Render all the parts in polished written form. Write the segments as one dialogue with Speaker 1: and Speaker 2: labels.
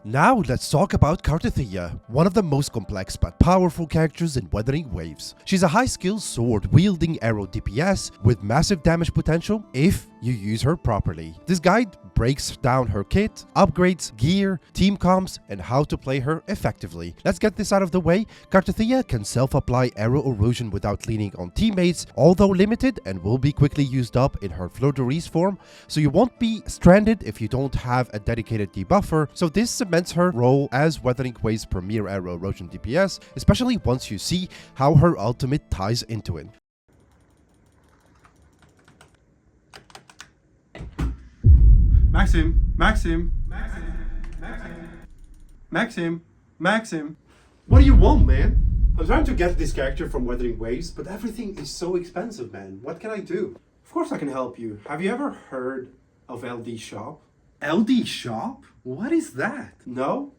Speaker 1: Now let's talk about Cartethiya, one of the most complex but powerful characters in Wuthering Waves. She's a high-skill sword-wielding Aero DPS with massive damage potential if you use her properly. This guide breaks down her kit, upgrades, gear, team comps, and how to play her effectively. Let's get this out of the way. Cartethiya can self-apply Aero Erosion without leaning on teammates, although limited and will be quickly used up in her Fleur-de-Lis form, so you won't be stranded if you don't have a dedicated debuffer, so this cements her role as Wuthering Waves' premier Aero Erosion DPS, especially once you see how her ultimate ties into it.
Speaker 2: Maxim. What do you want, man? I'm trying to get this character from Wuthering Waves, but everything is so expensive, man. What can I do? Of course I can help you. Have you ever heard of LD Shop? LD Shop? What is that? No?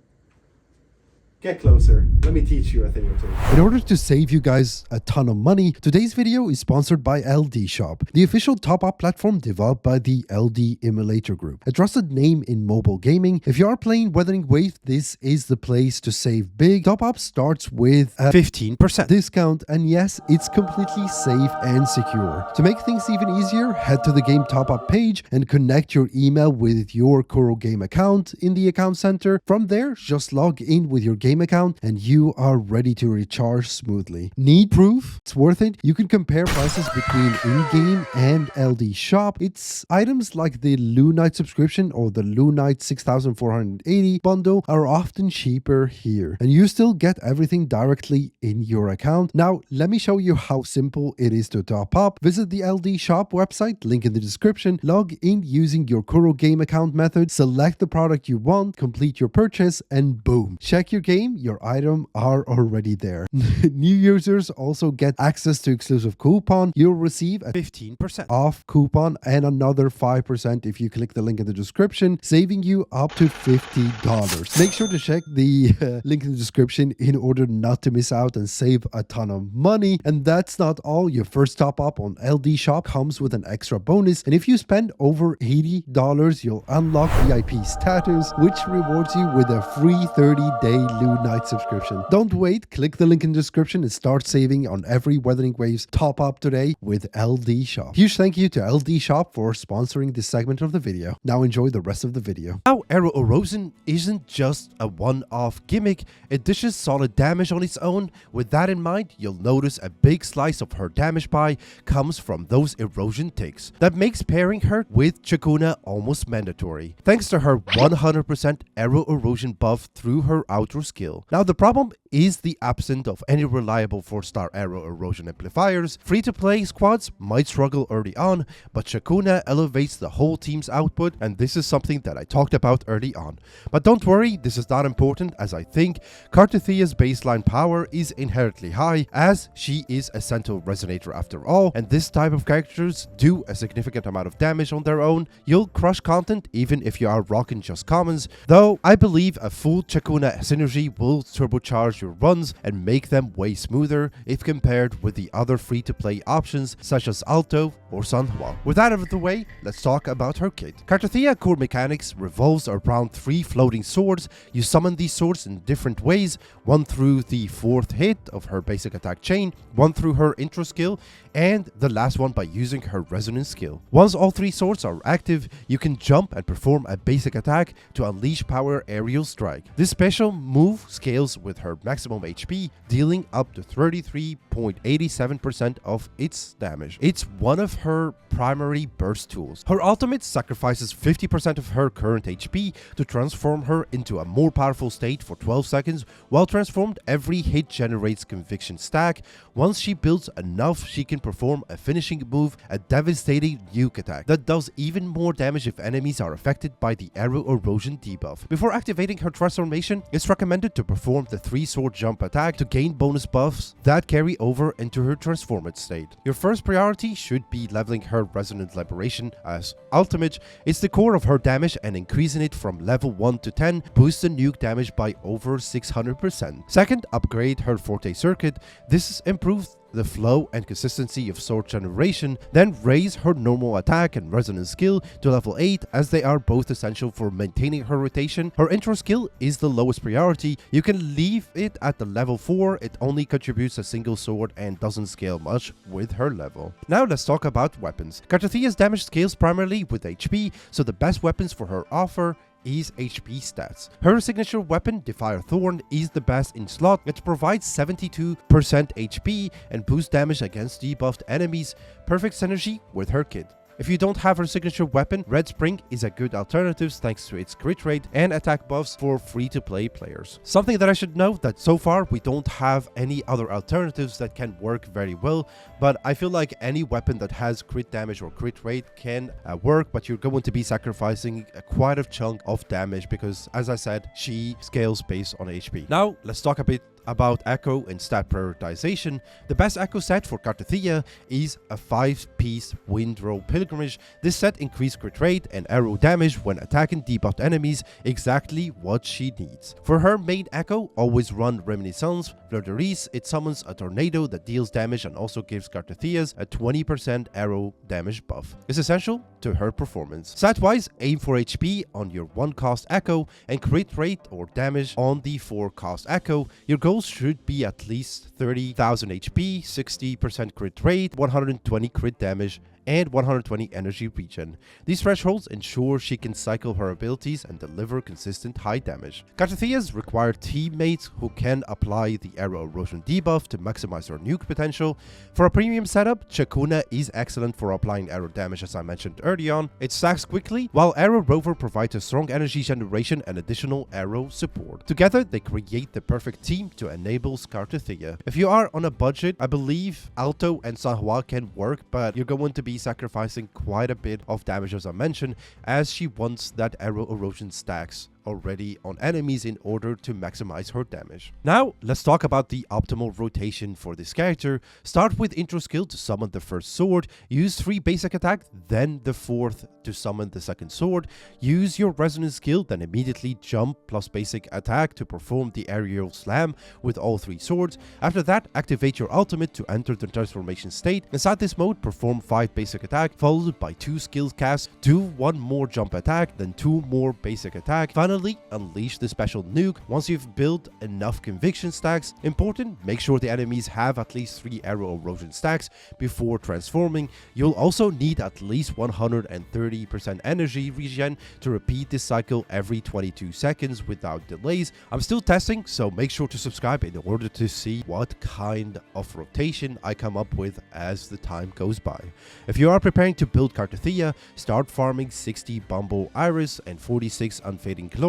Speaker 2: Get closer. Let me teach you a thing or two.
Speaker 1: In order to save you guys a ton of money, today's video is sponsored by LD Shop, the official top-up platform developed by the LD Emulator Group, a trusted name in mobile gaming. If you are playing Wuthering Waves, this is the place to save big. Top-up starts with a 15% discount, and yes, it's completely safe and secure. To make things even easier, head to the game top-up page and connect your email with your Kuro Game account in the account center. From there, just log in with your game account and you are ready to recharge smoothly. Need proof? It's worth it. You can compare prices between in-game and LD Shop. It's items like the Lunite subscription or the Lunite 6480 bundle are often cheaper here, and you still get everything directly in your account. Now, let me show you how simple it is to top up. Visit the LD Shop website, link in the description, log in using your Kuro Game account method, select the product you want, complete your purchase, and boom. Check your game, your item are already there. New users also get access to exclusive coupon. You'll receive a 15% off coupon and another 5% if you click the link in the description, saving you up to $50. Make sure to check the link in the description in order not to miss out and save a ton of money. And that's not all. Your first top up on LD Shop comes with an extra bonus, and if you spend over $80, you'll unlock VIP status, which rewards you with a free 30-day Lunite subscription. Don't wait, click the link in the description and start saving on every Wuthering Waves top up today with LD Shop. Huge thank you to LD Shop for sponsoring this segment of the video. Now enjoy the rest of the video. Now, Aero Erosion isn't just a one-off gimmick, it dishes solid damage on its own. With that in mind, you'll notice a big slice of her damage pie comes from those erosion ticks. That makes pairing her with Ciaccona almost mandatory, thanks to her 100% Aero Erosion buff through her outro skill. Now, the problem is the absence of any reliable 4-star Aero Erosion amplifiers. Free-to-play squads might struggle early on, but Ciaccona elevates the whole team's output, and this is something that I talked about early on. But don't worry, this is not important, as I think Cartethiya's baseline power is inherently high, as she is a Sentinel Resonator after all, and this type of characters do a significant amount of damage on their own. You'll crush content even if you are rocking just commons, though I believe a full Ciaccona synergy will turbocharge your runs and make them way smoother if compared with the other free-to-play options such as Alto or San Juan. With that out of the way, let's talk about her kit. Cartethiya core mechanics revolves around 3 floating swords. You summon these swords in different ways, one through the 4th hit of her basic attack chain, one through her intro skill, and the last one by using her resonance skill. Once all 3 swords are active, you can jump and perform a basic attack to unleash power aerial strike. This special move scales with her maximum HP, dealing up to 33.87% of its damage. It's one of her primary burst tools. Her ultimate sacrifices 50% of her current HP to transform her into a more powerful state for 12 seconds. While transformed, every hit generates conviction stack. Once she builds enough, she can perform a finishing move, a devastating nuke attack that does even more damage if enemies are affected by the Aero Erosion debuff. Before activating her transformation, it's recommended to perform the 3-sword jump attack to gain bonus buffs that carry over into her transformed state. Your first priority should be leveling her Resonant Liberation as ultimate. It's the core of her damage, and increasing it from level 1 to 10 boosts the nuke damage by over 600%. Second, upgrade her Forte Circuit. This improves the flow and consistency of sword generation, then raise her normal attack and resonance skill to level 8, as they are both essential for maintaining her rotation. Her intro skill is the lowest priority. You can leave it at the level 4, it only contributes a single sword and doesn't scale much with her level. Now let's talk about weapons. Cartethiya's damage scales primarily with HP, so the best weapons for her offer is HP stats. Her signature weapon, the Fire Thorn, is the best in slot. It provides 72% HP and boosts damage against debuffed enemies. Perfect synergy with her kit. If you don't have her signature weapon, Red Spring is a good alternative thanks to its crit rate and attack buffs for free-to-play players. Something that I should note that so far we don't have any other alternatives that can work very well, but I feel like any weapon that has crit damage or crit rate can work, but you're going to be sacrificing quite a chunk of damage because, as I said, she scales based on HP. Now let's talk a bit about echo and stat prioritization. The best echo set for Cartethiya is a 5-piece Windrow Pilgrimage. This set increases crit rate and arrow damage when attacking debuffed enemies, exactly what she needs. For her main echo, always run Reminiscence Fleur de Lis. It summons a tornado that deals damage and also gives Cartethiya's a 20% arrow damage buff. It's essential to her performance. Stat-wise, aim for HP on your 1-cost echo and crit rate or damage on the 4-cost echo. Your goal should be at least 30,000 HP, 60% crit rate, 120 crit damage, and 120 energy regen. These thresholds ensure she can cycle her abilities and deliver consistent high damage. Cartethiya's require teammates who can apply the Aero Erosion debuff to maximize her nuke potential. For a premium setup, Ciaccona is excellent for applying arrow damage, as I mentioned early on. It stacks quickly, while Aero Rover provides a strong energy generation and additional arrow support. Together, they create the perfect team to enable Cartethiya. If you are on a budget, I believe Alto and Sahua can work, but you're going to be sacrificing quite a bit of damage, as I mentioned, as she wants that Aero Erosion stacks already on enemies in order to maximize her damage. Now let's talk about the optimal rotation for this character. Start with intro skill to summon the first sword, use 3 basic attack, then the 4th to summon the second sword, use your resonance skill, then immediately jump plus basic attack to perform the aerial slam with all 3 swords. After that, activate your ultimate to enter the transformation state. Inside this mode, perform 5 basic attack followed by 2 skill casts, do 1 more jump attack, then 2 more basic attack. Finally, unleash the special nuke once you've built enough conviction stacks. Important, make sure the enemies have at least 3 Aero Erosion stacks before transforming. You'll also need at least 130% energy regen to repeat this cycle every 22 seconds without delays. I'm still testing, so make sure to subscribe in order to see what kind of rotation I come up with as the time goes by. If you are preparing to build Cartethiya, start farming 60 Bumble Iris and 46 Unfading Glory.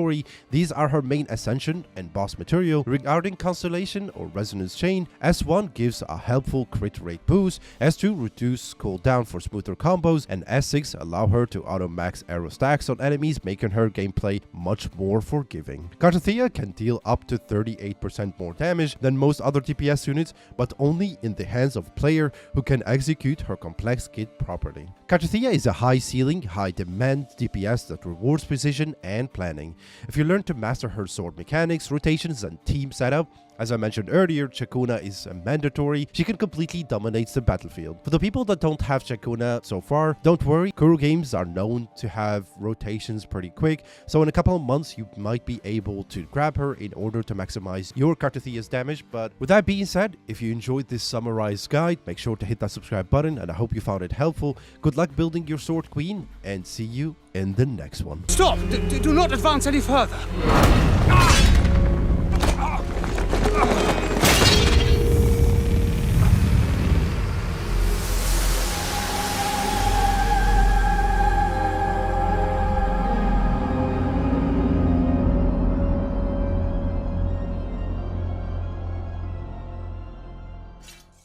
Speaker 1: These are her main Ascension and boss material. Regarding Constellation or Resonance Chain, S1 gives a helpful crit rate boost, S2 reduce cooldown for smoother combos, and S6 allow her to auto-max arrow stacks on enemies, making her gameplay much more forgiving. Cartethiya can deal up to 38% more damage than most other DPS units, but only in the hands of a player who can execute her complex kit properly. Cartethiya is a high ceiling, high demand DPS that rewards precision and planning. If you learn to master her sword mechanics, rotations, and team setup, as I mentioned earlier, Ciaccona is mandatory. She can completely dominate the battlefield. For the people that don't have Ciaccona so far, don't worry. Kuro games are known to have rotations pretty quick, so in a couple of months you might be able to grab her in order to maximize your Cartethiya's damage. But with that being said, if you enjoyed this summarized guide, make sure to hit that subscribe button, and I hope you found it helpful. Good luck building your sword queen, and see you in the next one.
Speaker 3: Stop! Do not advance any further!